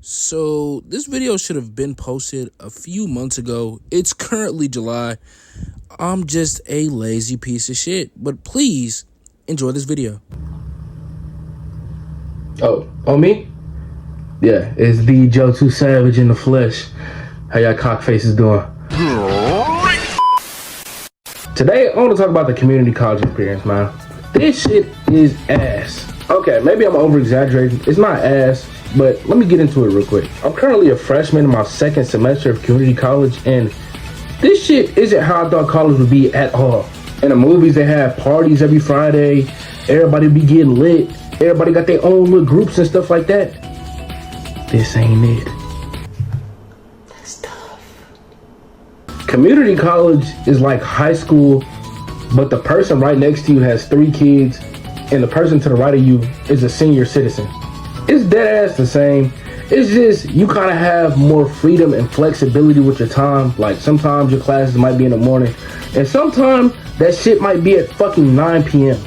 So this video should have been posted a few months ago. It's currently July. I'm just a lazy piece of shit, but please enjoy this video. Oh, me? Yeah, it's the Joe Too Savage in the flesh. How y'all cock faces doing? Today, I want to talk about the community college experience, man. This shit is ass. Okay, maybe I'm over-exaggerating. It's not ass, but let me get into it real quick. I'm currently a freshman in my second semester of community college, and this shit isn't how I thought college would be at all. In the movies, they have parties every Friday. Everybody be getting lit. Everybody got their own little groups and stuff like that. This ain't it. That's tough. Community college is like high school, but the person right next to you has 3 kids, and the person to the right of you is a senior citizen. It's dead ass the same. It's just you kind of have more freedom and flexibility with your time. Like sometimes your classes might be in the morning, and sometimes that shit might be at fucking 9 p.m.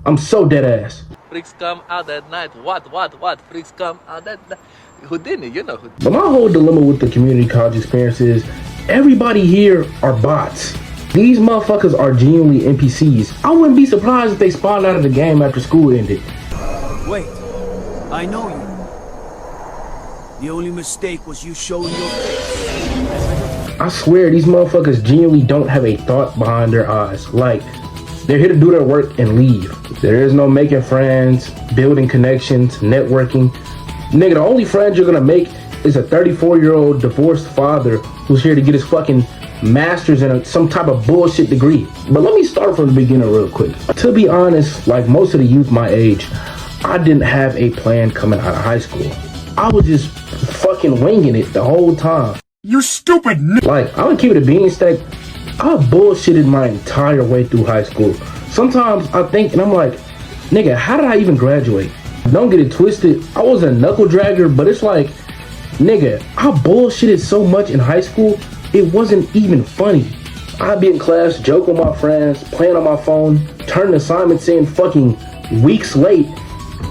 I'm so dead ass. Freaks come out at night. What? Freaks come out at night. Houdini, you know Houdini. But my whole dilemma with the community college experience is everybody here are bots. These motherfuckers are genuinely NPCs. I wouldn't be surprised if they spawned out of the game after school ended. Wait, I know you. The only mistake was you showing your face. I swear these motherfuckers genuinely don't have a thought behind their eyes. Like, they're here to do their work and leave. There is no making friends, building connections, networking. Nigga, the only friends you're gonna make is a 34-year-old divorced father who's here to get his fucking master's in some type of bullshit degree. But let me start from the beginning real quick. To be honest, like most of the youth my age, I didn't have a plan coming out of high school. I was just fucking winging it the whole time. You stupid n***. Like, I would keep it a bean stack. I bullshitted my entire way through high school. Sometimes I think, and I'm like, nigga, how did I even graduate? Don't get it twisted. I was a knuckle dragger, but it's like, nigga, I bullshitted so much in high school, it wasn't even funny. I'd be in class, joke with my friends, playing on my phone, turning assignments in fucking weeks late.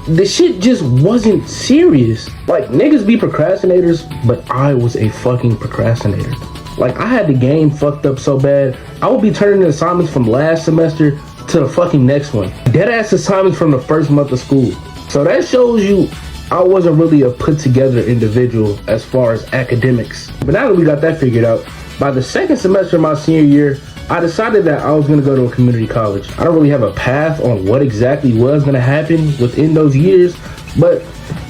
The shit just wasn't serious. Like, niggas be procrastinators, but I was a fucking procrastinator. Like, I had the game fucked up so bad, I would be turning in assignments from last semester to the fucking next one. Deadass assignments from the first month of school. So that shows you I wasn't really a put together individual as far as academics. But now that we got that figured out, by the second semester of my senior year, I decided that I was gonna go to a community college. I don't really have a path on what exactly was gonna happen within those years, but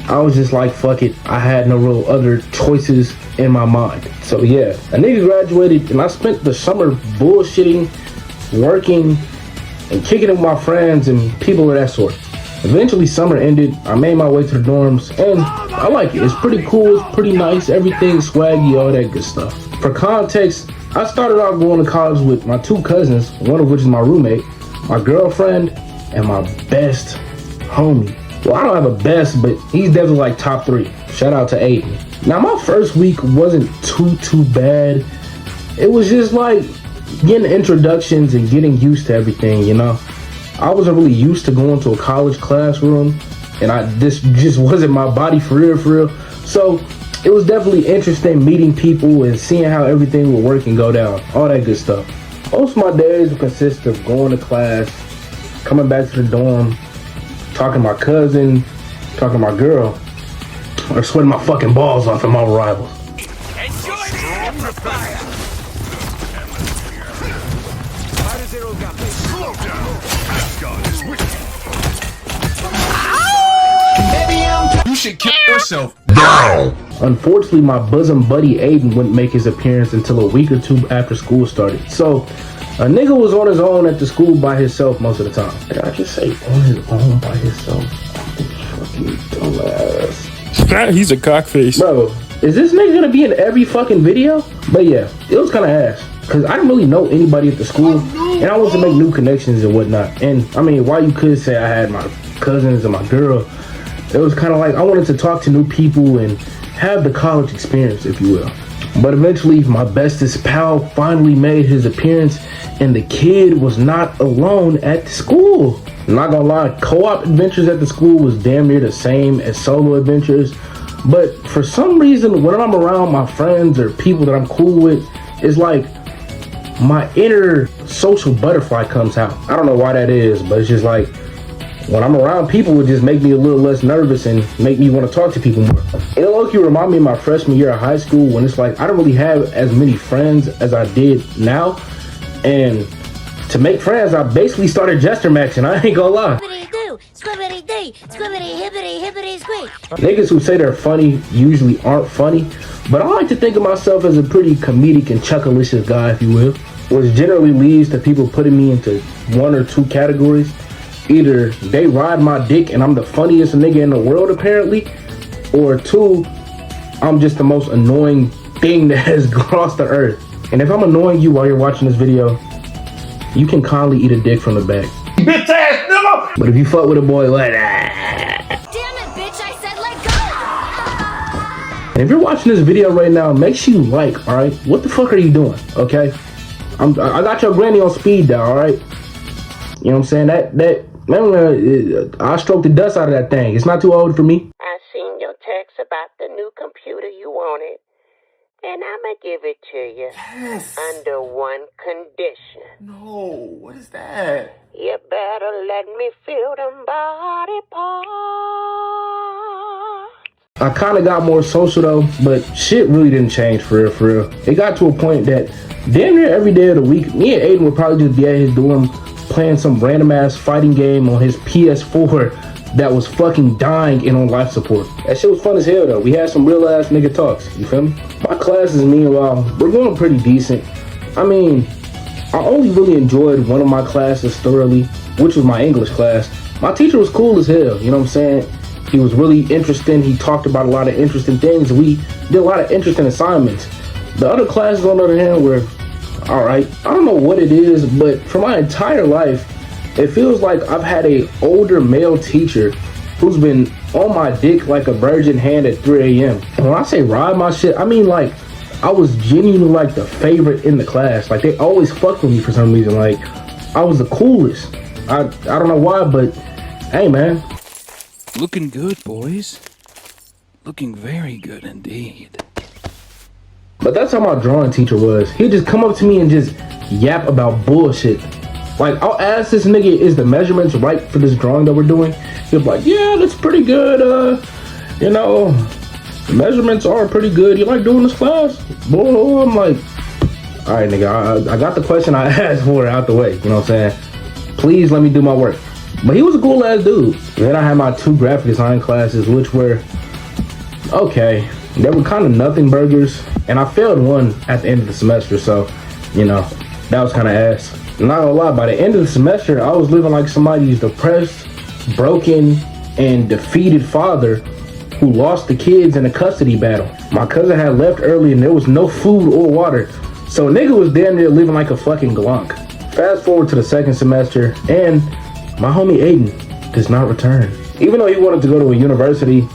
I was just like, fuck it. I had no real other choices in my mind. So yeah, a nigga graduated and I spent the summer bullshitting, working, and kicking it with my friends and people of that sort. Eventually summer ended, I made my way to the dorms, and I like it. It's pretty cool, it's pretty nice, everything swaggy, all that good stuff. For context, I started out going to college with my 2 cousins, one of which is my roommate, my girlfriend, and my best homie. Well, I don't have a best, but he's definitely like top 3. Shout out to Aiden. Now, my first week wasn't too bad. It was just like getting introductions and getting used to everything, you know? I wasn't really used to going to a college classroom, and this just wasn't my body for real. So it was definitely interesting meeting people and seeing how everything would work and go down, all that good stuff. Most of my days would consist of going to class, coming back to the dorm, talking to my cousin, talking to my girl, or sweating my fucking balls off at my rivals. Enjoy the amplifier! Slow down! Asgard is with you! You should kill yourself now! Unfortunately, my bosom buddy Aiden wouldn't make his appearance until a week or 2 after school started. So, a nigga was on his own at the school by himself most of the time. Did I just say on his own by himself? Fucking dumbass. He's a cockface. Bro, is this nigga gonna be in every fucking video? But yeah, it was kind of ass. Because I didn't really know anybody at the school, and I wanted to make new connections and whatnot. And, I mean, while you could say I had my cousins and my girl, it was kind of like I wanted to talk to new people and have the college experience, if you will. But eventually, my bestest pal finally made his appearance, and the kid was not alone at the school. I'm not gonna lie, co-op adventures at the school was damn near the same as solo adventures, But for some reason, when I'm around my friends or people that I'm cool with, it's like my inner social butterfly comes out. I don't know why that is, but it's just like when I'm around people, it just make me a little less nervous and make me want to talk to people more. It'll low-key remind me of my freshman year of high school when it's like I don't really have as many friends as I did now. And to make friends, I basically started gesture matching. I ain't gonna lie. Niggas who say they're funny usually aren't funny, but I like to think of myself as a pretty comedic and chuckalicious guy, if you will, which generally leads to people putting me into one or two categories. Either they ride my dick and I'm the funniest nigga in the world apparently, or two, I'm just the most annoying thing that has crossed the earth. And if I'm annoying you while you're watching this video, you can kindly eat a dick from the back. Bitch ass nigga! But if you fuck with a boy like that, damn it, bitch, I said let go! And if you're watching this video right now, make sure you like, alright? What the fuck are you doing, okay? I got your granny on speed dial, alright? You know what I'm saying? I stroked the dust out of that thing. It's not too old for me. I seen your text about the new computer you wanted, and I'ma give it to you. Yes. Under one condition. No, what is that? You better let me feel them body parts. I kind of got more social though, but shit really didn't change for real. It got to a point that damn near every day of the week, me and Aiden would probably just be at his dorm playing some random ass fighting game on his PS4 that was fucking dying and on life support. That shit was fun as hell though. We had some real ass nigga talks, you feel me? My classes, meanwhile, we're going pretty decent. I mean, I only really enjoyed one of my classes thoroughly, which was my English class. My teacher was cool as hell, you know what I'm saying? He was really interesting. He talked about a lot of interesting things. We did a lot of interesting assignments. The other classes, on the other hand, were all right. I don't know what it is, but for my entire life, it feels like I've had a older male teacher who's been on my dick like a virgin hand at 3 a.m. When I say ride my shit, I mean like I was genuinely like the favorite in the class. Like they always fucked with me for some reason. Like I was the coolest. I don't know why, but hey man. Looking good, boys. Looking very good indeed. But that's how my drawing teacher was. He'd just come up to me and just yap about bullshit. Like, I'll ask this nigga, is the measurements right for this drawing that we're doing? He'll be like, yeah, that's pretty good. You know, the measurements are pretty good. You like doing this class? Boy, I'm like, all right, nigga, I got the question I asked for out the way. You know what I'm saying? Please let me do my work. But he was a cool ass dude. Then I had my 2 graphic design classes, which were okay. They were kind of nothing burgers, and I failed one at the end of the semester, so, you know, that was kind of ass. Not gonna lie, by the end of the semester, I was living like somebody's depressed, broken, and defeated father who lost the kids in a custody battle. My cousin had left early, and there was no food or water, so a nigga was damn near living like a fucking glonk. Fast forward to the second semester, and my homie Aiden does not return. Even though he wanted to go to a university,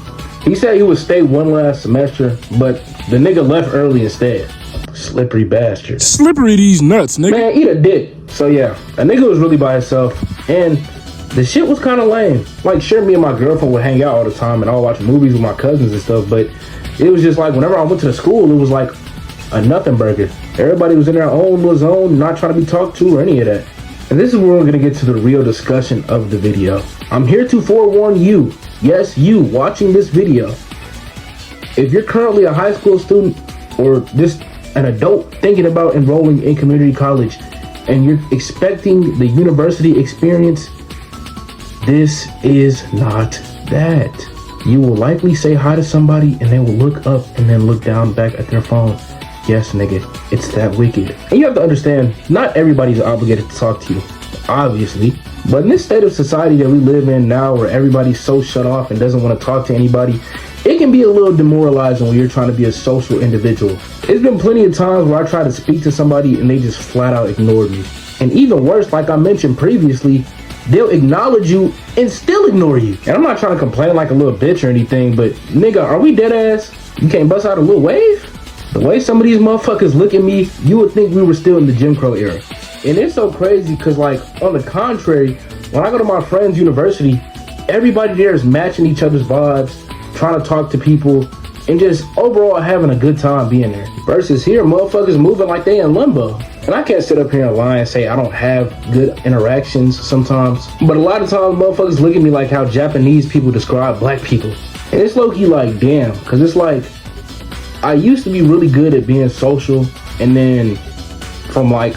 he said he would stay one last semester, but the nigga left early instead. Slippery bastard. Slippery these nuts, nigga. Man, eat a dick. So yeah, a nigga was really by himself, and the shit was kind of lame. Like, sure, me and my girlfriend would hang out all the time, and I'll watch movies with my cousins and stuff, but it was just like, whenever I went to the school, it was like a nothing burger. Everybody was in their own little zone, not trying to be talked to or any of that. And this is where we're gonna get to the real discussion of the video. I'm here to forewarn you, yes, you watching this video, if you're currently a high school student or just an adult thinking about enrolling in community college and you're expecting the university experience, this is not that. You will likely say hi to somebody and they will look up and then look down back at their phone. Yes, nigga, it's that wicked. And you have to understand, not everybody's obligated to talk to you, obviously. But in this state of society that we live in now, where everybody's so shut off and doesn't want to talk to anybody, it can be a little demoralizing when you're trying to be a social individual. There's been plenty of times where I try to speak to somebody and they just flat out ignored me. And even worse, like I mentioned previously, they'll acknowledge you and still ignore you. And I'm not trying to complain like a little bitch or anything, but nigga, are we dead ass? You can't bust out a little wave? The way some of these motherfuckers look at me, you would think we were still in the Jim Crow era. And it's so crazy because, like, on the contrary, when I go to my friend's university, everybody there is matching each other's vibes, trying to talk to people, and just overall having a good time being there. Versus here, motherfuckers moving like they in limbo. And I can't sit up here and lie and say I don't have good interactions sometimes. But a lot of times motherfuckers look at me like how Japanese people describe black people. And it's low-key like, damn, because it's like, I used to be really good at being social, and then from like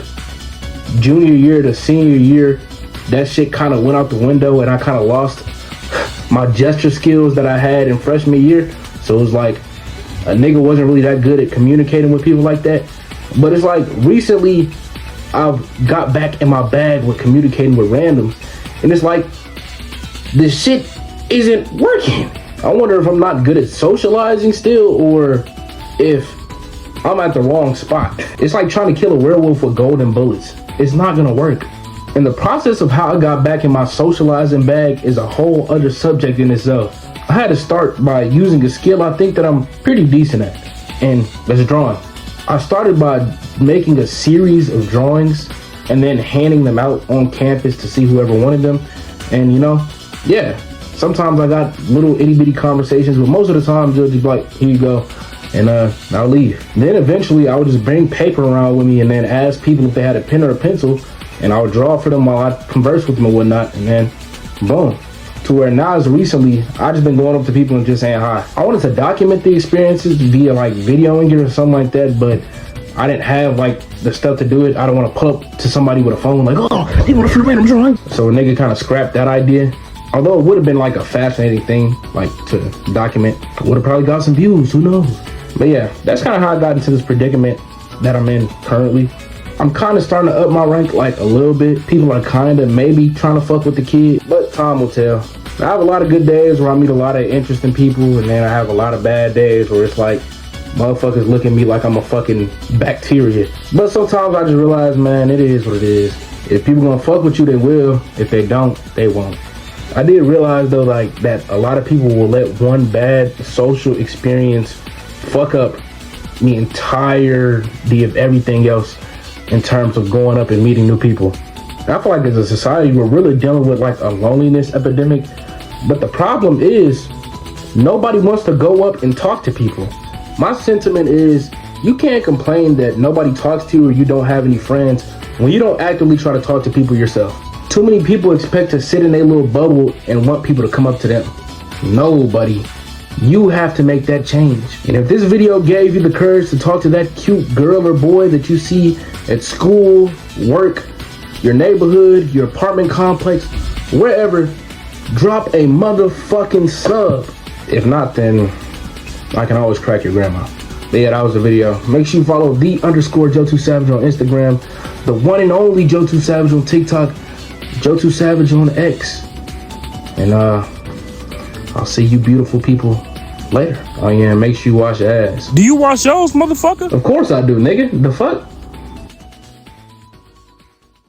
junior year to senior year, that shit kind of went out the window, and I kind of lost my gesture skills that I had in freshman year. So it was like a nigga wasn't really that good at communicating with people like that. But it's like recently I've got back in my bag with communicating with randoms, and it's like this shit isn't working. I wonder if I'm not good at socializing still, or if I'm at the wrong spot. It's like trying to kill a werewolf with golden bullets. It's not gonna work. And the process of how I got back in my socializing bag is a whole other subject in itself. I had to start by using a skill I think that I'm pretty decent at, and that's drawing. I started by making a series of drawings and then handing them out on campus to see whoever wanted them. And you know, yeah, sometimes I got little itty bitty conversations, but most of the time they'll just be like, here you go, and I'll leave. Then eventually I would just bring paper around with me and then ask people if they had a pen or a pencil, and I would draw for them while I converse with them and whatnot, and then boom. To where now as recently, I just been going up to people and just saying hi. I wanted to document the experiences via like videoing it or something like that, but I didn't have like the stuff to do it. I don't want to pull up to somebody with a phone like, oh, you want a free random drawing? So a nigga kind of scrapped that idea. Although it would have been like a fascinating thing, like to document. Would have probably got some views, who knows? But yeah, that's kind of how I got into this predicament that I'm in currently. I'm kind of starting to up my rank like a little bit. People are kind of maybe trying to fuck with the kid, but time will tell. I have a lot of good days where I meet a lot of interesting people, and then I have a lot of bad days where it's like motherfuckers look at me like I'm a fucking bacteria. But sometimes I just realize, man, it is what it is. If people gonna fuck with you, they will. If they don't, they won't. I did realize though, like, that a lot of people will let one bad social experience fuck up the entirety of everything else in terms of going up and meeting new people. I feel like as a society, we're really dealing with like a loneliness epidemic. But the problem is, nobody wants to go up and talk to people. My sentiment is, you can't complain that nobody talks to you or you don't have any friends when you don't actively try to talk to people yourself. Too many people expect to sit in their little bubble and want people to come up to them. Nobody. You have to make that change. And if this video gave you the courage to talk to that cute girl or boy that you see at school, work, your neighborhood, your apartment complex, wherever, drop a motherfucking sub. If not, then I can always crack your grandma. But yeah, that was the video. Make sure you follow _Joe2Savage on Instagram, the one and only Joe2Savage on TikTok, Joe2Savage on X. And I'll see you beautiful people later. Oh yeah, make sure you wash your ass. Do you wash yours, motherfucker? Of course I do, nigga. The fuck?